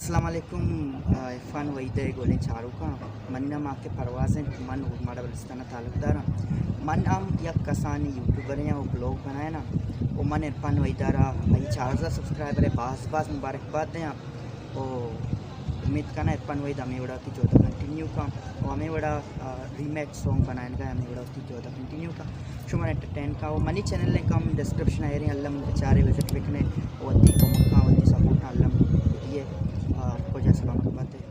अस्सलामुअलैकुम इरफान वहीदे गोले चारुका मन्ना माके परवाज़ें मन उर्माड़ा बलिस्ताना तालुकदार मन हम यक कसानी यूट्यूबर हैं वो ब्लॉग बनाए ना वो मन इरफान वहीदारा आई 4,000 सब्सक्राइबर है बास मुबारकबाद दें आप ओ उम्मीद करना इरफान वहीद हमें बड़ा की जोधा कंटिन्यू का और हमें बड़ा रीमेक सॉन्ग बनाए का हमें बड़ा की जोधा कंटिन्यू का शुमन एंटरटेन का वो मनी चैनल ने कम डिस्क्रिप्शन आ रही अल्लाह बेचारे विजिट लिखने वती को मक्का वती सपोर्ट अल्लाह ये आपको जैसा सलामत बातें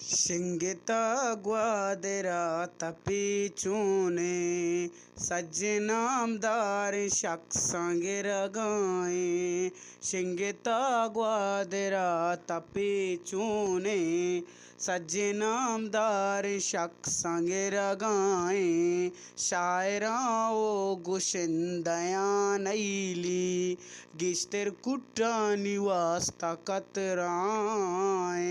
शिंगिता ग्वादरा तपी चूने सज्जनामदार शख्सांगे रगाए शिंगिता ग्वादरा तपी चूने सज्जनामदार शख्सांगे रगाए शायराओ गुशिंदया नईली गिश्तर कुट्टा निवास कतराए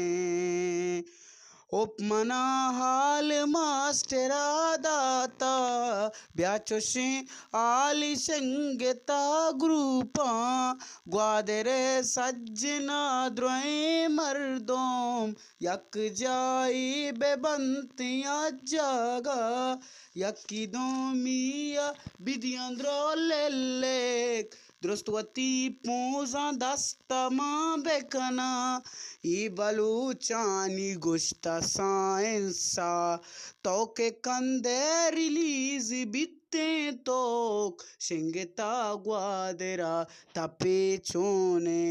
उपमना हाल मास्टरा दाता ब्याचोशे आली संगता ग्रुपा ग्वादरे सज्जना द्रोए मर्दोम यक जाई बेबंतिया जागा यकी दोमिया बिदियांद्रो लेलेक द्रुस्तवती पूजा दस्तमा बेकना ई बलूचानी गुश्ता साइंसा तो के कंदे रिलीज बिते तो शिंगता ग्वादरा तपे चोने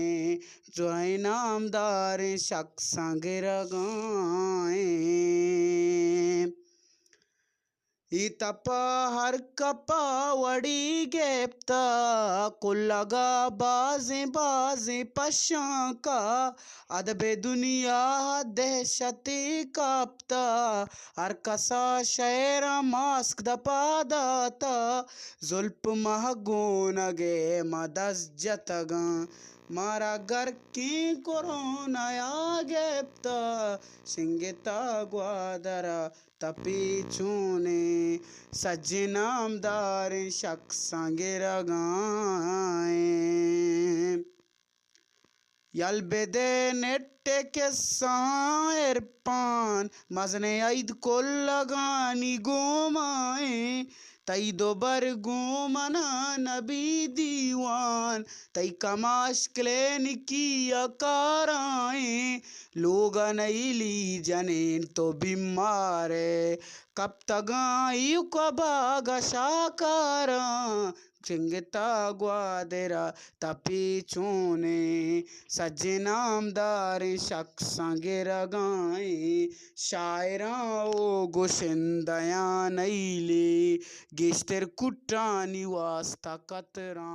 जो नामदार शख्सा गिर गाए इतपा हर कपा वड़ी गेप्ता कुल्लगा बाजे बाजे पशाका अदबे दुनिया दहशती कापता हर कसा शेर मास्क दपा दाता जुल्प महगून गे मदस जतगा मारा घर की कोरोना आ गेप्ता सिंगता ग्वादरा तपी चूने सज्जनामदार शख्सांगे रगाए यलबेदे नेट्टे के साएर पान मजने ऐद को लगानी गोमाए तई दोबर गोमना नबी दीवान तई कमाश क्लेन की अकाराए लोग नहीं ली जने तो बीमारे कब तगाई कबागा शाकारा चिंगता ग्वादरा तपी चूने सज्जनामदार शख्सा गिर गाए शायराओ गुशिंदया नईले गिश्तर कुट्टा निवास कतरा।